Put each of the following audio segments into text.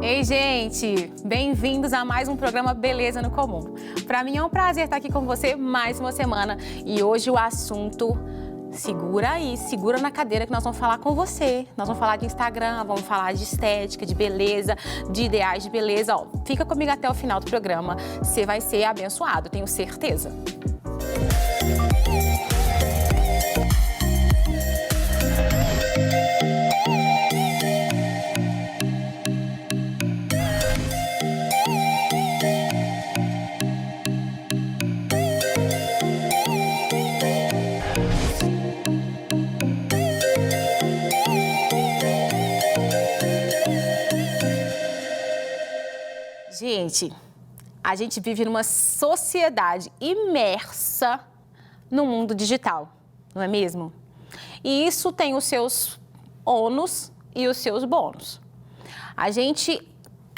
Ei, gente! Bem-vindos a mais um programa Beleza no Comum. Para mim é um prazer estar aqui com você mais uma semana e hoje o assunto... Segura aí, segura na cadeira que nós vamos falar com você. Nós vamos falar de Instagram, vamos falar de estética, de beleza, de ideais de beleza. Ó, fica comigo até o final do programa, você vai ser abençoado, tenho certeza. Gente, a gente vive numa sociedade imersa no mundo digital, não é mesmo? E isso tem os seus ônus e os seus bônus. A gente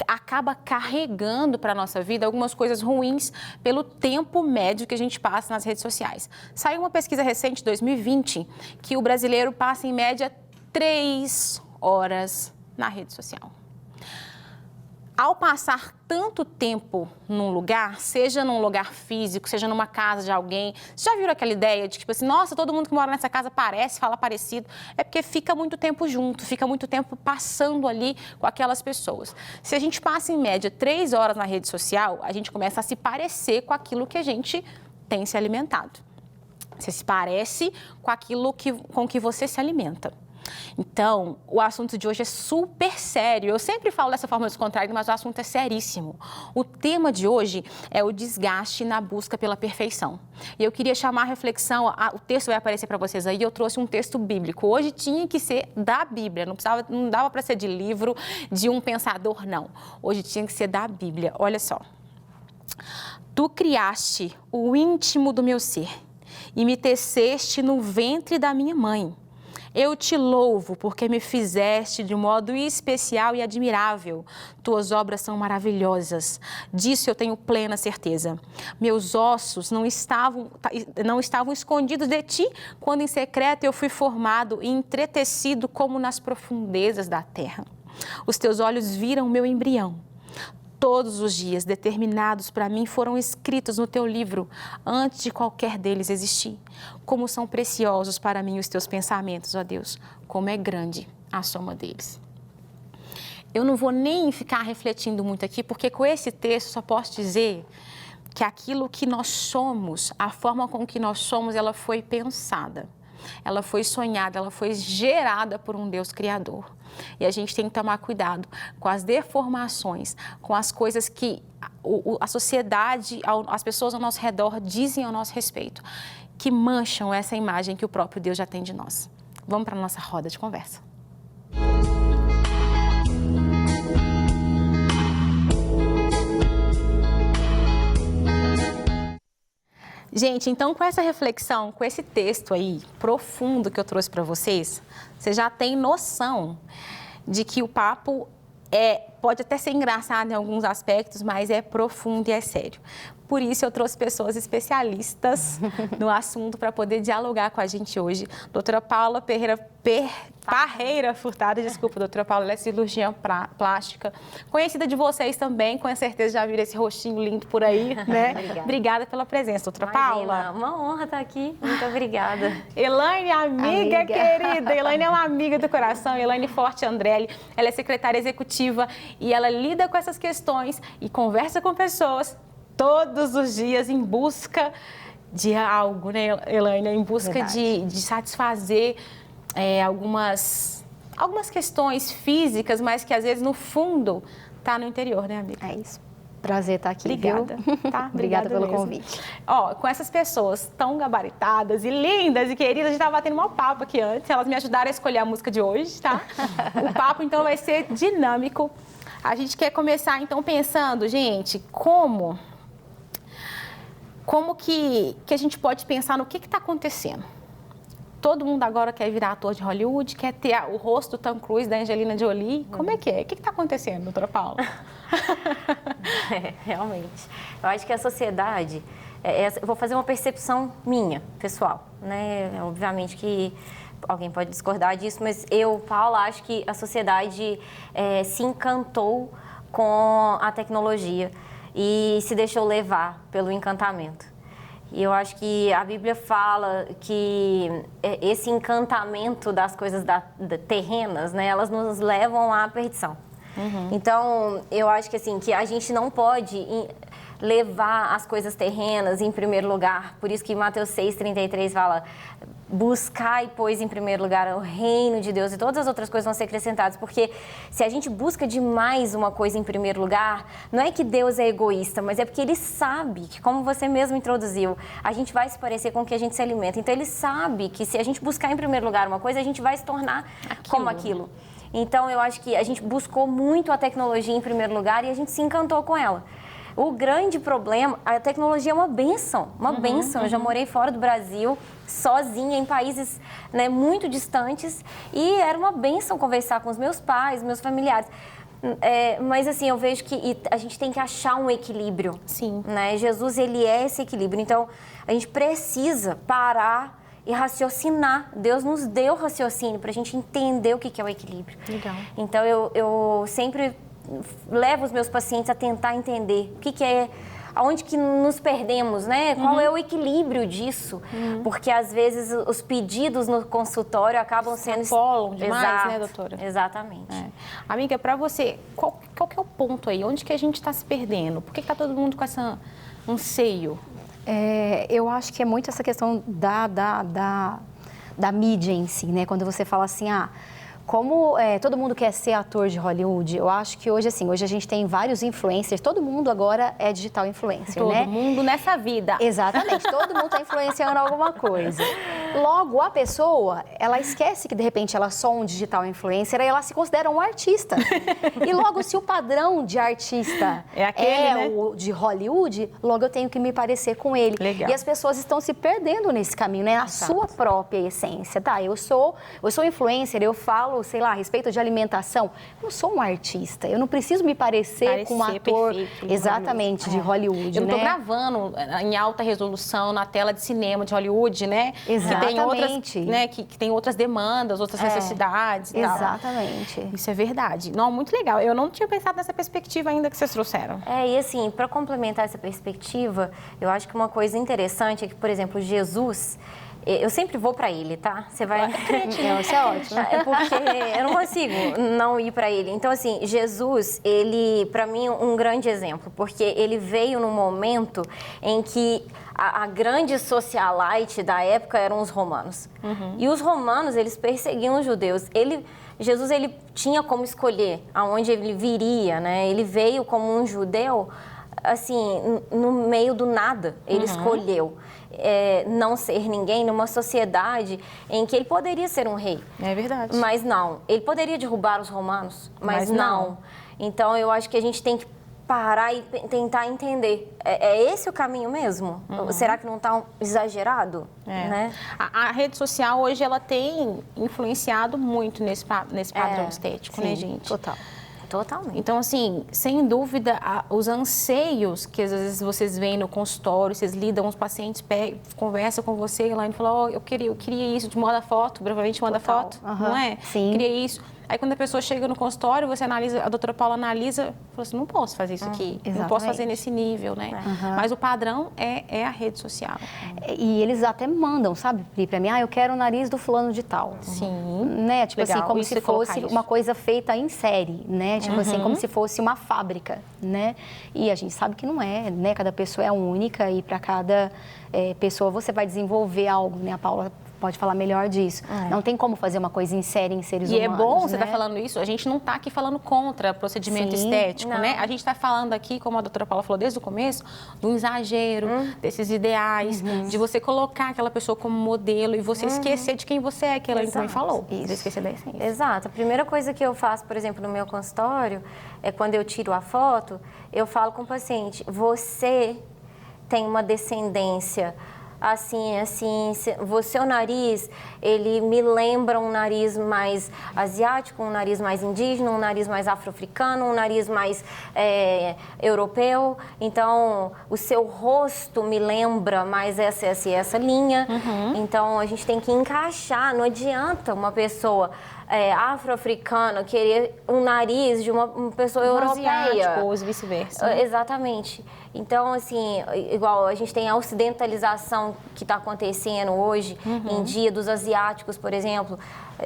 acaba carregando para a nossa vida algumas coisas ruins pelo tempo médio que a gente passa nas redes sociais. Saiu uma pesquisa recente, 2020, que o brasileiro passa em média 3 horas na rede social. Ao passar tanto tempo num lugar, seja num lugar físico, seja numa casa de alguém, você já viram aquela ideia de que, tipo assim, nossa, todo mundo que mora nessa casa parece, fala parecido? É porque fica muito tempo junto, fica muito tempo passando ali com aquelas pessoas. Se a gente passa, em média, 3 horas na rede social, a gente começa a se parecer com aquilo que a gente tem se alimentado. Você se parece com aquilo com que você se alimenta. Então, o assunto de hoje é super sério. Eu sempre falo dessa forma descontraída, mas o assunto é seríssimo. O tema de hoje é o desgaste na busca pela perfeição. E eu queria chamar a reflexão, o texto vai aparecer para vocês aí, eu trouxe um texto bíblico. Hoje tinha que ser da Bíblia, não dava para ser de livro, de um pensador, não. Hoje tinha que ser da Bíblia. Olha só. Tu criaste o íntimo do meu ser e me teceste no ventre da minha mãe. Eu te louvo porque me fizeste de modo especial e admirável. Tuas obras são maravilhosas. Disso eu tenho plena certeza. Meus ossos não estavam escondidos de ti quando em secreto eu fui formado e entretecido como nas profundezas da terra. Os teus olhos viram o meu embrião. Todos os dias determinados para mim foram escritos no teu livro, antes de qualquer deles existir. Como são preciosos para mim os teus pensamentos, ó Deus, como é grande a soma deles. Eu não vou nem ficar refletindo muito aqui, porque com esse texto só posso dizer que aquilo que nós somos, a forma com que nós somos, ela foi pensada. Ela foi sonhada, ela foi gerada por um Deus criador. E a gente tem que tomar cuidado com as deformações, com as coisas que a sociedade, as pessoas ao nosso redor dizem ao nosso respeito, que mancham essa imagem que o próprio Deus já tem de nós. Vamos para a nossa roda de conversa. Gente, então com essa reflexão, com esse texto aí profundo que eu trouxe para vocês, você já tem noção de que o papo pode até ser engraçado em alguns aspectos, mas é profundo e é sério. Por isso eu trouxe pessoas especialistas no assunto para poder dialogar com a gente hoje. Doutora Paula Parreira Furtado, desculpa, doutora Paula, ela é cirurgiã plástica, conhecida de vocês também, com certeza já viram esse rostinho lindo por aí, né? Obrigada pela presença, doutora Paula. Uma honra estar aqui, muito obrigada. Elaine, amiga querida, Elaine é uma amiga do coração, Elaine Forte Andrelli, ela é secretária executiva e ela lida com essas questões e conversa com pessoas todos os dias em busca de algo, né, Elaine? Em busca de satisfazer algumas questões físicas, mas que às vezes no fundo tá no interior, né, amiga? É isso. Prazer estar aqui, obrigada. Viu? Tá? Obrigada pelo mesmo. convite. Ó, com essas pessoas tão gabaritadas e lindas e queridas, a gente estava batendo um papo aqui antes, elas me ajudaram a escolher a música de hoje, tá? O papo, então, vai ser dinâmico. A gente quer começar, então, pensando, gente, como que a gente pode pensar no que está acontecendo? Todo mundo agora quer virar ator de Hollywood, quer ter o rosto do Tom Cruise, da Angelina Jolie. Como é que é? O que está acontecendo, doutora Paula? Realmente. Eu acho que a sociedade... eu vou fazer uma percepção minha, pessoal, né? Obviamente que alguém pode discordar disso, mas eu, Paula, acho que a sociedade se encantou com a tecnologia e se deixou levar pelo encantamento. E eu acho que a Bíblia fala que esse encantamento das coisas terrenas, né, elas nos levam à perdição. Então, eu acho que assim, que a gente não pode levar as coisas terrenas em primeiro lugar. Por isso que Mateus 6,33 fala: buscar e pois em primeiro lugar o reino de Deus e todas as outras coisas vão ser acrescentadas. Porque se a gente busca demais uma coisa em primeiro lugar, não é que Deus é egoísta, mas é porque Ele sabe que, como você mesmo introduziu, a gente vai se parecer com o que a gente se alimenta. Então, Ele sabe que se a gente buscar em primeiro lugar uma coisa, a gente vai se tornar como aquilo. Então, eu acho que a gente buscou muito a tecnologia em primeiro lugar e a gente se encantou com ela. O grande problema, a tecnologia é uma bênção, Eu já morei fora do Brasil, sozinha, em países, né, muito distantes, e era uma bênção conversar com os meus pais, meus familiares. Mas assim, eu vejo que a gente tem que achar um equilíbrio. Sim. Né? Jesus, ele é esse equilíbrio. Então, a gente precisa parar e raciocinar. Deus nos deu raciocínio para a gente entender o que é o equilíbrio. Legal. Então, eu sempre levo os meus pacientes a tentar entender o que é, aonde que nos perdemos, né? Qual é o equilíbrio disso? Porque, às vezes, os pedidos no consultório acabam sendo... Extrapolam demais, Exato, né, doutora? Exatamente. Amiga, para você, qual que é o ponto aí? Onde que a gente está se perdendo? Por que está todo mundo com esse anseio? Eu acho que é muito essa questão da mídia em si, né? Quando você fala assim, como todo mundo quer ser ator de Hollywood, eu acho que hoje, assim, hoje a gente tem vários influencers, todo mundo agora é digital influencer, todo né? Todo mundo nessa vida. Exatamente, todo mundo está influenciando alguma coisa. Logo, a pessoa, ela esquece que, de repente, ela é só um digital influencer e ela se considera um artista. E logo, se o padrão de artista é aquele, né? o de Hollywood, logo eu tenho que me parecer com ele. Legal. E as pessoas estão se perdendo nesse caminho, né? A sua própria essência. Tá, eu sou influencer, eu falo, sei lá, a respeito de alimentação. Eu não sou um artista, eu não preciso me parecer com um ator exatamente de Hollywood, Eu não tô né? gravando em alta resolução na tela de cinema de Hollywood, né? Exatamente. Que tem outras, né? Que tem outras demandas, outras necessidades e tal. Exatamente. Isso é verdade. Não, muito legal. Eu não tinha pensado nessa perspectiva ainda que vocês trouxeram. E assim, para complementar essa perspectiva, eu acho que uma coisa interessante é que, por exemplo, Jesus... Eu sempre vou para ele, tá? Você vai... Isso é ótimo. É porque eu não consigo não ir para ele. Então, assim, Jesus, ele, para mim, um grande exemplo, porque ele veio num momento em que a grande socialite da época eram os romanos. E os romanos, eles perseguiam os judeus. Jesus, ele tinha como escolher aonde ele viria, né? Ele veio como um judeu, assim, no meio do nada. Ele escolheu não ser ninguém numa sociedade em que ele poderia ser um rei. É verdade. Mas não. Ele poderia derrubar os romanos, mas não. Então, eu acho que a gente tem que parar e tentar entender. É esse o caminho mesmo? Será que não está exagerado? Né? A rede social hoje, ela tem influenciado muito nesse padrão estético, sim, né, gente? Total. Totalmente. Então, assim, sem dúvida, os anseios que às vezes vocês veem no consultório, vocês lidam, os pacientes conversam com você lá e falam, eu queria isso, te manda foto, provavelmente manda foto, não é? Sim. Queria isso. Aí, quando a pessoa chega no consultório, você analisa, a doutora Paula analisa, fala assim, não posso fazer isso aqui, não posso fazer nesse nível, né? Mas o padrão é a rede social. E eles até mandam, sabe, para mim, eu quero o nariz do fulano de tal. Sim. Né? Tipo Legal. assim, como se fosse uma coisa feita em série, né? Tipo assim, como se fosse uma fábrica, né? E a gente sabe que não é, né? Cada pessoa é única e para cada pessoa você vai desenvolver algo, né? A Paula pode falar melhor disso. Não tem como fazer uma coisa em série em seres humanos, E é bom você né? estar falando isso, a gente não está aqui falando contra procedimento estético, né? A gente está falando aqui, como a doutora Paula falou desde o começo, do exagero, desses ideais, de você colocar aquela pessoa como modelo e você esquecer de quem você é, que ela também falou. Você esquecer da essência. Exato. A primeira coisa que eu faço, por exemplo, no meu consultório, é quando eu tiro a foto, eu falo com o paciente, você tem uma descendência assim, seu nariz, ele me lembra um nariz mais asiático, um nariz mais indígena, um nariz mais afro-africano, um nariz mais europeu. Então, o seu rosto me lembra mais essa linha. Então, a gente tem que encaixar. Não adianta uma pessoa afro-africana querer um nariz de uma pessoa europeia. Asiático, ou vice-versa. Exatamente. Então, assim, igual a gente tem a ocidentalização que está acontecendo hoje em dia dos asiáticos, por exemplo.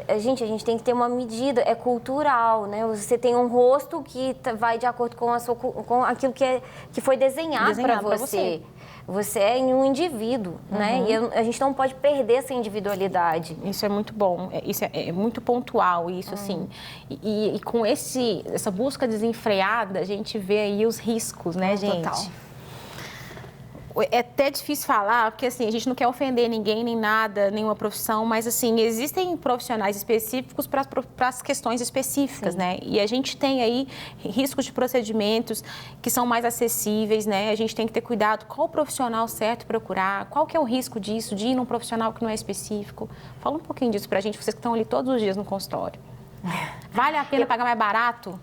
A gente tem que ter uma medida, é cultural, né? Você tem um rosto que vai de acordo com aquilo que foi desenhado para você. Você é um indivíduo, né? E a gente não pode perder essa individualidade. Isso é muito bom, isso é muito pontual, isso assim. E com essa busca desenfreada, a gente vê aí os riscos, né, gente? Total. É até difícil falar, porque assim, a gente não quer ofender ninguém, nem nada, nenhuma profissão, mas assim, existem profissionais específicos para as questões específicas, né? E a gente tem aí riscos de procedimentos que são mais acessíveis, né? A gente tem que ter cuidado qual o profissional certo procurar, qual que é o risco disso, de ir num profissional que não é específico. Fala um pouquinho disso pra gente, vocês que estão ali todos os dias no consultório. Vale a pena pagar mais barato?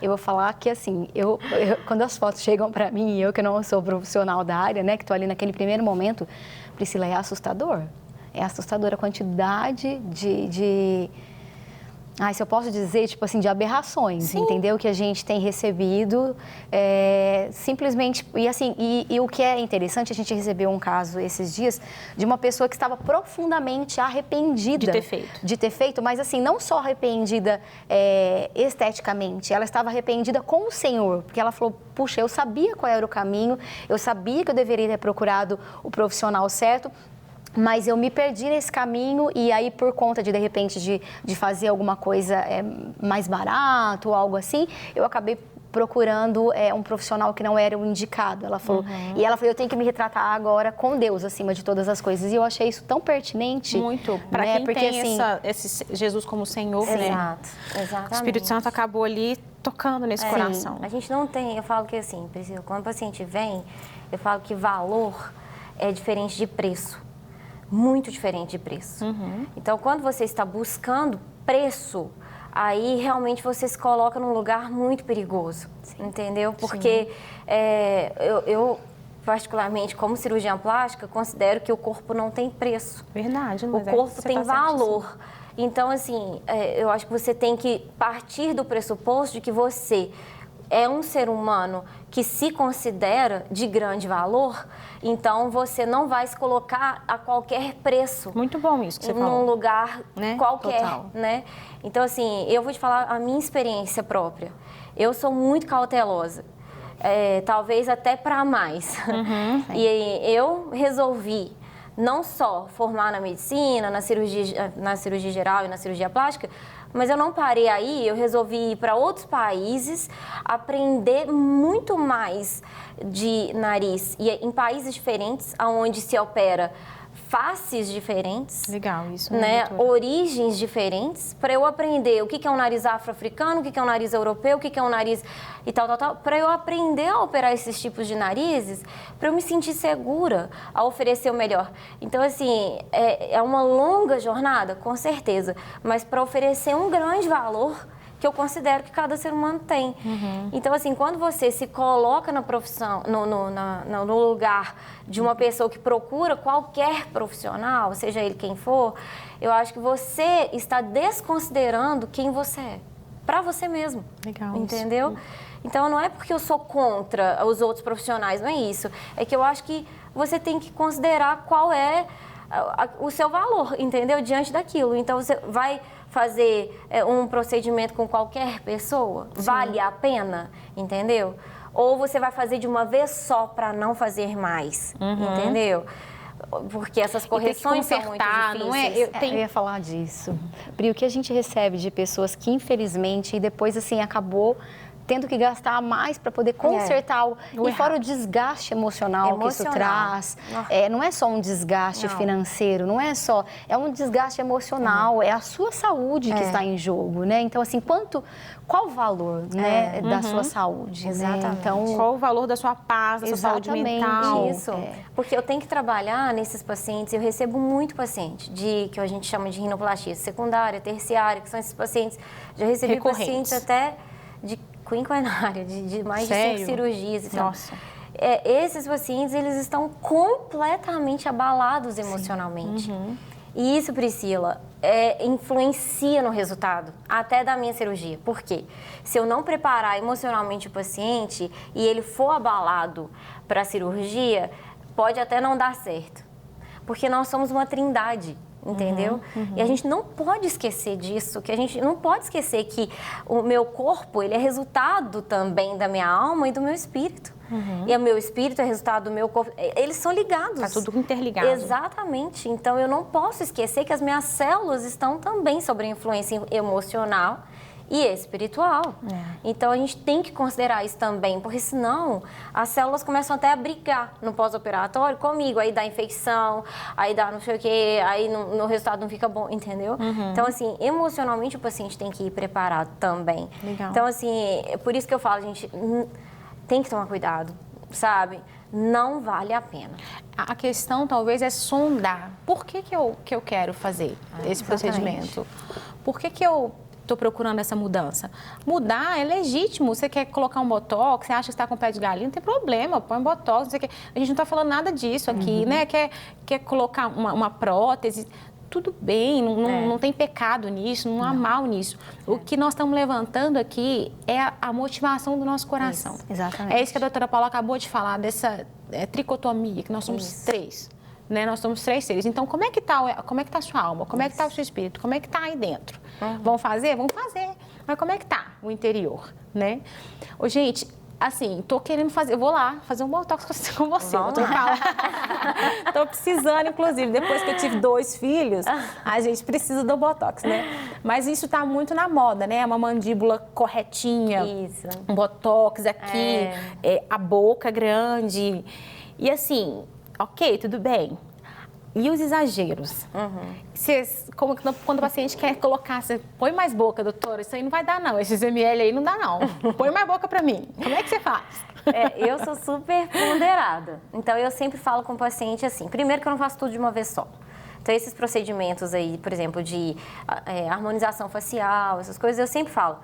Eu vou falar que, assim, quando as fotos chegam para mim, eu que não sou profissional da área, né, que estou ali naquele primeiro momento, Priscila, é assustador. É assustadora a quantidade se eu posso dizer, tipo assim, de aberrações, Sim. entendeu? Que a gente tem recebido, simplesmente, e assim, e o que é interessante, a gente recebeu um caso esses dias de uma pessoa que estava profundamente arrependida. De ter feito, mas assim, não só arrependida esteticamente, ela estava arrependida com o Senhor, porque ela falou, puxa, eu sabia qual era o caminho, eu sabia que eu deveria ter procurado o profissional certo, mas eu me perdi nesse caminho e aí por conta de repente, de fazer alguma coisa mais barato ou algo assim, eu acabei procurando um profissional que não era o indicado. Ela falou, e ela falou, eu tenho que me retratar agora com Deus acima de todas as coisas. E eu achei isso tão pertinente. Muito. Para né? quem Porque, tem assim, esse Jesus como Senhor, né? Exato, exatamente. O Espírito Santo acabou ali tocando nesse coração. A gente não tem, eu falo que assim, Priscila, quando o paciente vem, eu falo que valor é diferente de preço. Muito diferente de preço. Então, quando você está buscando preço, aí realmente você se coloca num lugar muito perigoso, entendeu? Porque eu, particularmente, como cirurgiã plástica, considero que o corpo não tem preço. Verdade. O corpo tem valor. Então, assim, eu acho que você tem que partir do pressuposto de que você é um ser humano que se considera de grande valor, então você não vai se colocar a qualquer preço. Muito bom isso que você falou. Num lugar qualquer, Total. né? Então, assim, eu vou te falar a minha experiência própria. Eu sou muito cautelosa, talvez até para mais. E eu resolvi não só formar na medicina, na cirurgia geral e na cirurgia plástica, mas eu não parei aí, eu resolvi ir para outros países, aprender muito mais de nariz. E em países diferentes, onde se opera faces diferentes. Legal, isso. Né? Origens diferentes, para eu aprender o que é um nariz afro-africano, o que é um nariz europeu, o que é um nariz e tal, para eu aprender a operar esses tipos de narizes, para eu me sentir segura a oferecer o melhor. Então, assim, é uma longa jornada, com certeza, mas para oferecer um grande valor que eu considero que cada ser humano tem. Então, assim, quando você se coloca na profissão, no lugar de uma pessoa que procura qualquer profissional, seja ele quem for, eu acho que você está desconsiderando quem você é, para você mesmo. Legal. Entendeu? Então, não é porque eu sou contra os outros profissionais, não é isso. É que eu acho que você tem que considerar qual é o seu valor, entendeu? Diante daquilo. Então, você vai fazer um procedimento com qualquer pessoa? Sim. Vale a pena, entendeu? Ou você vai fazer de uma vez só para não fazer mais, entendeu? Porque essas correções são muito difíceis. Não é? Eu ia falar disso. Pri, o que a gente recebe de pessoas que, infelizmente, e depois, assim, acabou tendo que gastar mais para poder consertar o e fora o desgaste emocional que isso traz. Não é só um desgaste financeiro, não é só, é um desgaste emocional, é a sua saúde que está em jogo, né? Então, assim, qual o valor, né, da sua saúde? Exatamente. Né? Então, qual o valor da sua paz, da sua saúde mental? Isso, porque eu tenho que trabalhar nesses pacientes, eu recebo muito paciente que a gente chama de rinoplastia secundária, terciária, que são esses pacientes, já recebi pacientes até de quinquenária, de mais de 5 cirurgias. Então, nossa. Esses pacientes, eles estão completamente abalados emocionalmente. E isso, Priscila, influencia no resultado, até da minha cirurgia. Por quê? Se eu não preparar emocionalmente o paciente e ele for abalado para a cirurgia, pode até não dar certo. Porque nós somos uma trindade, entendeu? E a gente não pode esquecer disso, que a gente não pode esquecer que o meu corpo, ele é resultado também da minha alma e do meu espírito. E o meu espírito é resultado do meu corpo. Eles são ligados. Está tudo interligado. Exatamente. Então, eu não posso esquecer que as minhas células estão também sob influência emocional e espiritual. Então, a gente tem que considerar isso também, porque senão as células começam até a brigar no pós-operatório comigo, aí dá infecção, aí dá não sei o quê, aí no resultado não fica bom, entendeu? Então, assim, emocionalmente o paciente tem que ir preparado também. Legal. Então, assim, é por isso que eu falo, gente, tem que tomar cuidado, sabe? Não vale a pena. A questão, talvez, é sondar. Por que eu quero fazer esse procedimento? Por que eu estou procurando essa mudança? Mudar é legítimo. Você quer colocar um botox, você acha que está com pé de galinha, não tem problema, põe um botox, não sei o quê. A gente não está falando nada disso aqui, né? Quer colocar uma prótese, tudo bem, não tem pecado nisso, não há mal nisso. O que nós estamos levantando aqui é a motivação do nosso coração. Isso, exatamente. É isso que a doutora Paula acabou de falar, dessa tricotomia, que nós somos três. Né? Nós somos 3 seres. Então, como é que está a sua alma? Como é que está o seu espírito? Como é que está aí dentro? Vão fazer? Vamos fazer. Mas como é que está o interior? Né? Ô, gente, assim, tô querendo fazer, eu vou lá fazer um botox com você. Tô precisando, inclusive, depois que eu tive 2 filhos, a gente precisa do botox, né? Mas isso tá muito na moda, né? Uma mandíbula corretinha, Isso. Um botox aqui, a boca grande. E assim, ok, tudo bem. E os exageros? Quando o paciente quer colocar, você põe mais boca, doutora, isso aí não vai dar não, esses ml aí não dá não. Põe mais boca pra mim. Como é que você faz? Eu sou super ponderada. Então, eu sempre falo com o paciente assim, primeiro que eu não faço tudo de uma vez só. Então, esses procedimentos aí, por exemplo, de harmonização facial, essas coisas, eu sempre falo,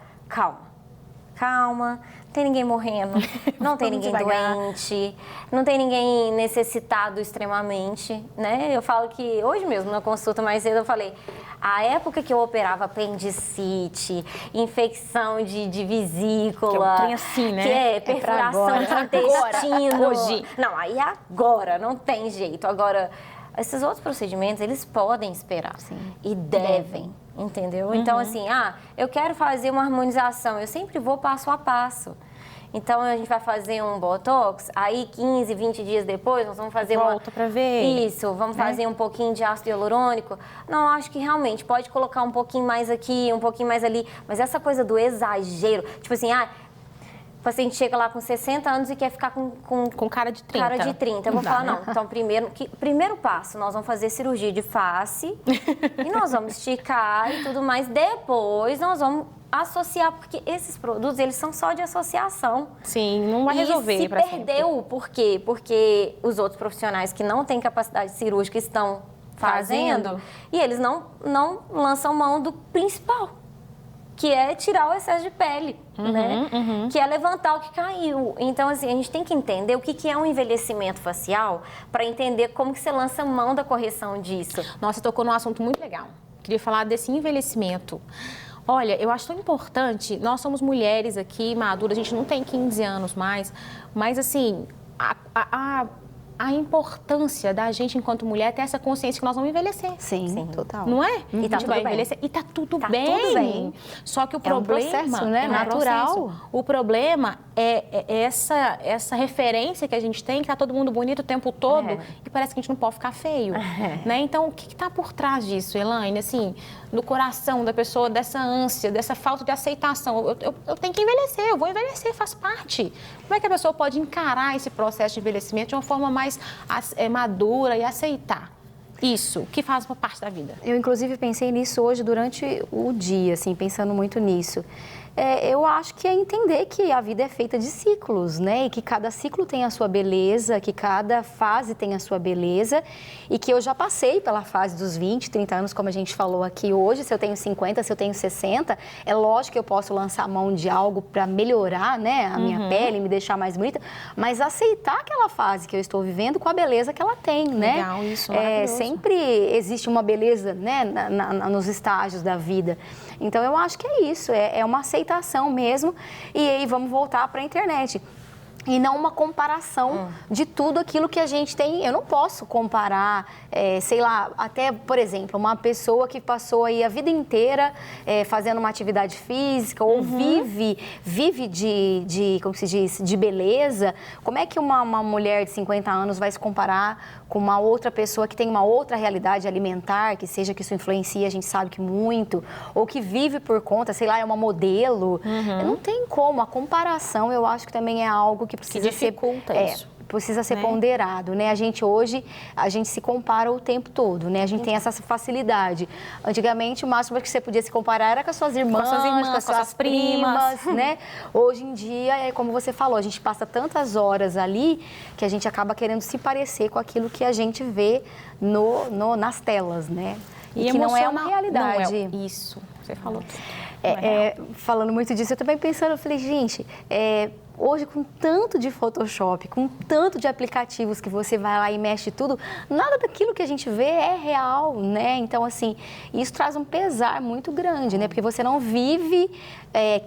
calma, não tem ninguém morrendo, não tem ninguém doente, não tem ninguém necessitado extremamente, né? Eu falo que hoje mesmo, na consulta mais cedo, eu falei, a época que eu operava apendicite, infecção de vesícula, que é um trem assim, né? Que é perfuração de intestino. Hoje. Não, aí agora, não tem jeito. Agora, esses outros procedimentos, eles podem esperar. Sim. E devem. Entendeu? Então, assim, eu quero fazer uma harmonização, eu sempre vou passo a passo. Então, a gente vai fazer um botox, aí 15, 20 dias depois, nós vamos fazer Volta pra ver. Isso, vamos fazer um pouquinho de ácido hialurônico. Não, acho que realmente pode colocar um pouquinho mais aqui, um pouquinho mais ali. Mas essa coisa do exagero, tipo assim, o paciente chega lá com 60 anos e quer ficar com cara de 30. Cara de 30. Eu vou falar, não. Então, primeiro passo, nós vamos fazer cirurgia de face e nós vamos esticar e tudo mais. Depois, nós vamos associar, porque esses produtos, eles são só de associação. Sim, não vai resolver. E se perdeu, por quê? Porque os outros profissionais que não têm capacidade cirúrgica estão fazendo e eles não lançam mão do principal, que é tirar o excesso de pele, né? Que é levantar o que caiu. Então, assim, a gente tem que entender o que é um envelhecimento facial para entender como que você lança mão da correção disso. Nossa, você tocou num assunto muito legal. Queria falar desse envelhecimento. Olha, eu acho tão importante, nós somos mulheres aqui, maduras, a gente não tem 15 anos mais, mas assim, a importância da gente, enquanto mulher, ter essa consciência que nós vamos envelhecer. Sim, total. Não é? E tá a gente vai tudo bem. envelhecer e tá tudo Tá bem. tudo bem. Só que o É um problema... processo, né? é um Natural. processo. O problema essa referência que a gente tem, que tá todo mundo bonito o tempo todo, e parece que a gente não pode ficar feio, né? Então, o que está por trás disso, Elaine? Assim, no coração da pessoa, dessa ânsia, dessa falta de aceitação. Eu tenho que envelhecer, eu vou envelhecer, faz parte. Como é que a pessoa pode encarar esse processo de envelhecimento de uma forma mais madura e aceitar isso, que faz parte da vida? Eu, inclusive, pensei nisso hoje durante o dia, assim, pensando muito nisso. Eu acho que é entender que a vida é feita de ciclos, né? E que cada ciclo tem a sua beleza, que cada fase tem a sua beleza. E que eu já passei pela fase dos 20, 30 anos, como a gente falou aqui hoje. Se eu tenho 50, se eu tenho 60, é lógico que eu posso lançar a mão de algo para melhorar, né, a minha pele, me deixar mais bonita. Mas aceitar aquela fase que eu estou vivendo com a beleza que ela tem, né? Legal, isso, maravilhoso. Sempre existe uma beleza, né, nos estágios da vida. Então, eu acho que é isso, é uma aceitação mesmo. E aí, vamos voltar para a internet. E não uma comparação de tudo aquilo que a gente tem. Eu não posso comparar, sei lá, até, por exemplo, uma pessoa que passou aí a vida inteira fazendo uma atividade física ou vive de, como se diz, de beleza. Como é que uma mulher de 50 anos vai se comparar com uma outra pessoa que tem uma outra realidade alimentar, que seja que isso influencia, a gente sabe que muito, ou que vive por conta, sei lá, é uma modelo. Não tem como. A comparação, eu acho que também é algo que precisa dificulta isso. Precisa ser ponderado, né? A gente se compara o tempo todo, né? A gente tem essa facilidade. Antigamente, o máximo que você podia se comparar era com as suas irmãs, com as suas primas, né? Hoje em dia, é como você falou, a gente passa tantas horas ali que a gente acaba querendo se parecer com aquilo que a gente vê nas telas, né? E que não é uma realidade. Não é isso, você falou tudo. Falando muito disso, eu também pensando, eu falei, gente, hoje com tanto de Photoshop, com tanto de aplicativos que você vai lá e mexe tudo, nada daquilo que a gente vê é real, né? Então, assim, isso traz um pesar muito grande, né? Porque você não vive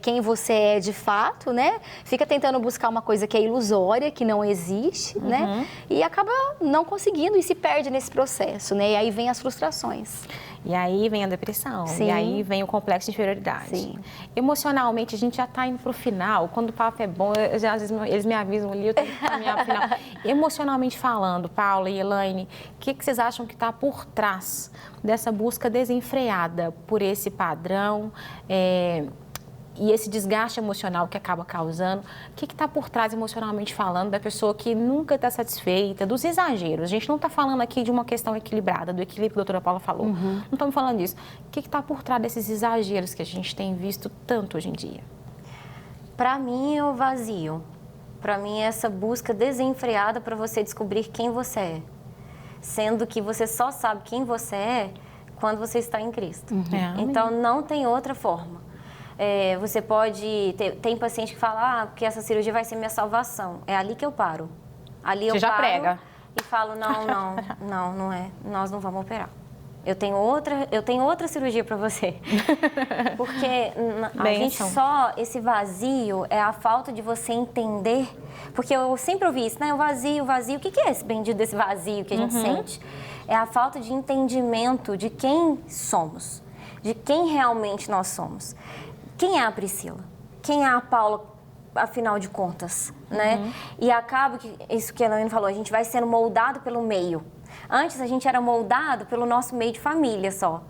quem você é de fato, né? Fica tentando buscar uma coisa que é ilusória, que não existe, né? E acaba não conseguindo e se perde nesse processo, né? E aí vem as frustrações. E aí vem a depressão, Sim. e aí vem o complexo de inferioridade. Sim. Emocionalmente, a gente já está indo para o final. Quando o papo é bom, às vezes eles me avisam ali, eu tenho que caminhar para o final. Emocionalmente falando, Paula e Elaine, o que vocês acham que está por trás dessa busca desenfreada por esse padrão e esse desgaste emocional que acaba causando? O que está por trás, emocionalmente falando, da pessoa que nunca está satisfeita, dos exageros? A gente não está falando aqui de uma questão equilibrada, do equilíbrio que a doutora Paula falou. Não estamos falando disso. O que está por trás desses exageros que a gente tem visto tanto hoje em dia? Para mim é o vazio. Para mim é essa busca desenfreada para você descobrir quem você é. Sendo que você só sabe quem você é quando você está em Cristo. Então não tem outra forma. Você pode... Tem paciente que fala que essa cirurgia vai ser minha salvação. É ali que eu paro. Ali eu já paro prega. E falo, não é. Nós não vamos operar. Eu tenho outra cirurgia para você. Porque a gente só... Esse vazio é a falta de você entender. Porque eu sempre ouvi isso, né? O vazio. O que é esse bendito desse vazio que a gente sente? É a falta de entendimento de quem somos. De quem realmente nós somos. Quem é a Priscila? Quem é a Paula, afinal de contas, né? E acaba que, isso que a Elaine falou, a gente vai sendo moldado pelo meio. Antes a gente era moldado pelo nosso meio de família só,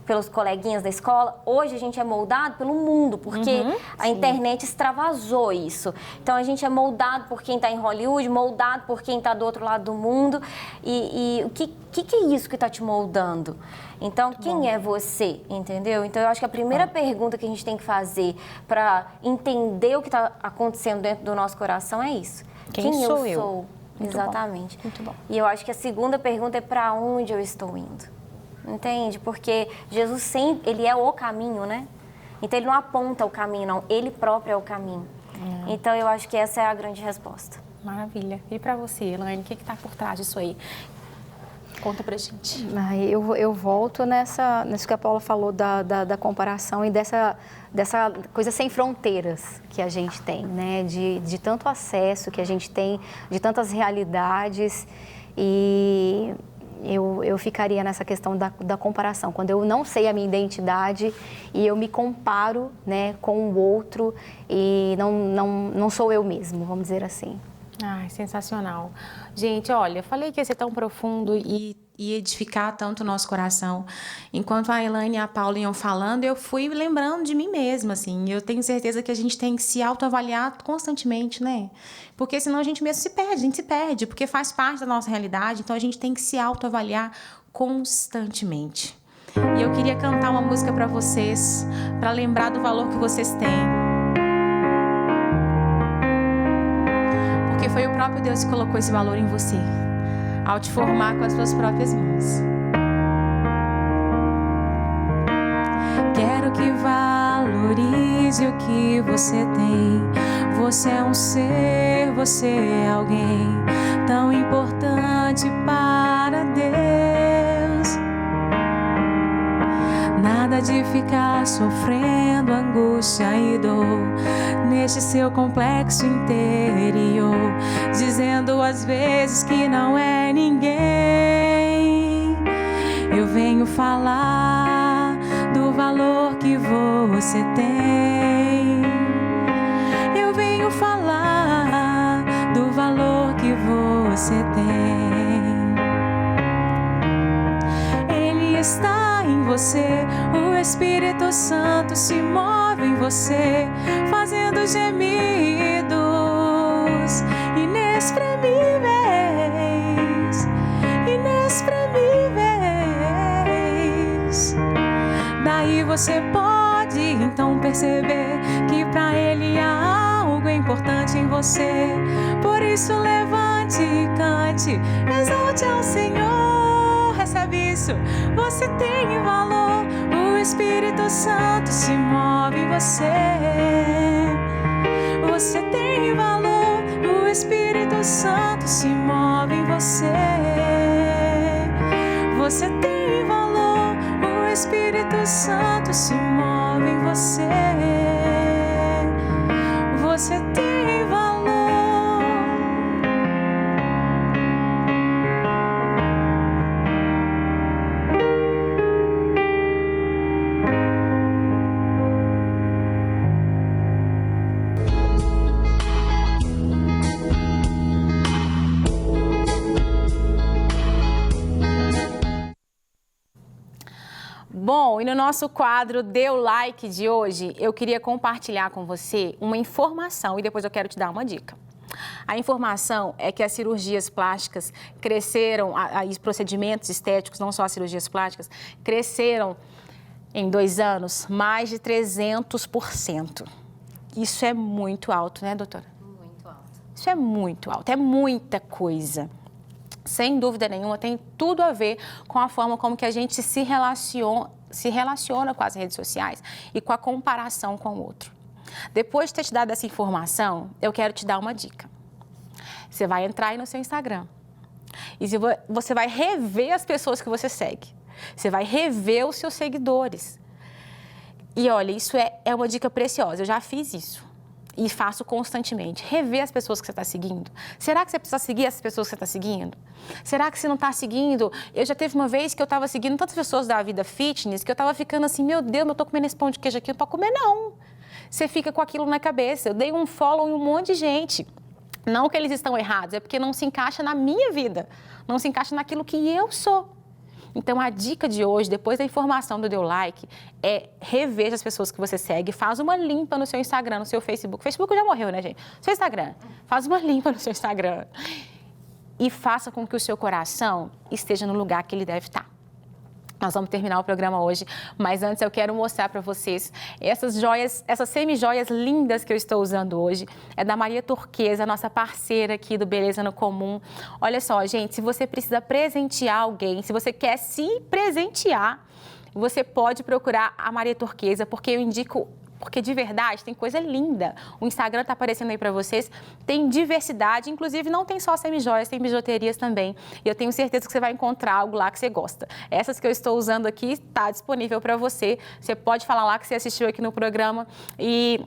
pelos coleguinhas da escola. Hoje a gente é moldado pelo mundo, porque a internet extravasou isso. Então a gente é moldado por quem está em Hollywood, moldado por quem está do outro lado do mundo. E o que é isso que está te moldando? Então, quem é você, entendeu? Então, eu acho que a primeira pergunta que a gente tem que fazer para entender o que está acontecendo dentro do nosso coração é isso. Quem sou eu? Sou? Exatamente. Muito bom. E eu acho que a segunda pergunta é para onde eu estou indo. Entende? Porque Jesus sempre, ele é o caminho, né? Então, ele não aponta o caminho, não. Ele próprio é o caminho. Então, eu acho que essa é a grande resposta. Maravilha. E para você, Elaine, o que está por trás disso aí? Conta pra gente. Eu volto nisso que a Paula falou da comparação e dessa coisa sem fronteiras que a gente tem, né? De tanto acesso que a gente tem, de tantas realidades. E Eu ficaria nessa questão da comparação. Quando eu não sei a minha identidade e eu me comparo, né, com o outro e não sou eu mesmo, vamos dizer assim. Ai, sensacional. Gente, olha, eu falei que ia ser tão profundo e edificar tanto o nosso coração. Enquanto a Elaine e a Paula iam falando, eu fui lembrando de mim mesma, assim. Eu tenho certeza que a gente tem que se autoavaliar constantemente, né? Porque senão a gente mesmo a gente se perde, porque faz parte da nossa realidade, então a gente tem que se autoavaliar constantemente. E eu queria cantar uma música para vocês, para lembrar do valor que vocês têm. Porque foi o próprio Deus que colocou esse valor em você, ao te formar com as suas próprias mãos. Quero que valorize o que você tem. Você é um ser, você é alguém tão importante para Deus. Nada de ficar sofrendo angústia e dor neste seu complexo interior, dizendo às vezes que não é ninguém. Eu venho falar do valor que você tem. Eu venho falar do valor que você tem. Ele está em você, o Espírito Santo se move em você, fazendo gemidos inexprimíveis, inexprimíveis. Daí você pode então perceber que para Ele há algo importante em você. Por isso levante e cante, exalte ao Senhor. Recebe isso, você tem valor, o Espírito Santo se move em você. Você tem valor, o Espírito Santo se move em você. Você tem valor, o Espírito Santo se move em você. Você tem valor. Bom, e no nosso quadro Dê o Like de hoje, eu queria compartilhar com você uma informação e depois eu quero te dar uma dica. A informação é que as cirurgias plásticas cresceram, os procedimentos estéticos, não só as cirurgias plásticas, cresceram em 2 anos mais de 300%. Isso é muito alto, né, doutora? Muito alto. Isso é muito alto, é muita coisa. Sem dúvida nenhuma, tem tudo a ver com a forma como que a gente se relaciona com as redes sociais e com a comparação com o outro. Depois de ter te dado essa informação, eu quero te dar uma dica. Você vai entrar aí no seu Instagram e você vai rever as pessoas que você segue. Você vai rever os seus seguidores. E olha, isso é uma dica preciosa, eu já fiz isso. E faço constantemente. Rever as pessoas que você está seguindo. Será que você precisa seguir essas pessoas que você está seguindo? Será que você não está seguindo? Eu já teve uma vez que eu estava seguindo tantas pessoas da vida fitness que eu estava ficando assim, meu Deus, eu estou comendo esse pão de queijo aqui, não é para comer não. Você fica com aquilo na cabeça. Eu dei um follow em um monte de gente. Não que eles estão errados, é porque não se encaixa na minha vida. Não se encaixa naquilo que eu sou. Então, a dica de hoje, depois da informação do Dê o Like, é reveja as pessoas que você segue, faz uma limpa no seu Instagram, no seu Facebook. O Facebook já morreu, né, gente? Seu Instagram, faz uma limpa no seu Instagram. E faça com que o seu coração esteja no lugar que ele deve estar. Nós vamos terminar o programa hoje, mas antes eu quero mostrar para vocês essas joias, essas semi-joias lindas que eu estou usando hoje. É da Maria Turquesa, nossa parceira aqui do Beleza no Comum. Olha só, gente, se você precisa presentear alguém, se você quer se presentear, você pode procurar a Maria Turquesa, porque eu indico... Porque de verdade tem coisa linda. O Instagram está aparecendo aí para vocês. Tem diversidade, inclusive não tem só semi-joias, tem bijuterias também. E eu tenho certeza que você vai encontrar algo lá que você gosta. Essas que eu estou usando aqui está disponível para você. Você pode falar lá que você assistiu aqui no programa e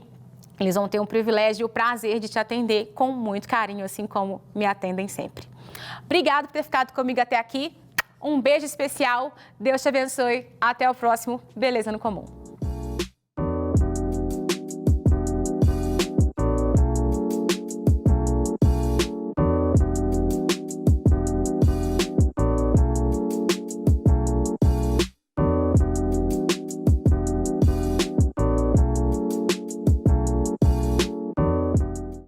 eles vão ter o privilégio e o prazer de te atender com muito carinho, assim como me atendem sempre. Obrigada por ter ficado comigo até aqui. Um beijo especial, Deus te abençoe. Até o próximo Beleza no Comum.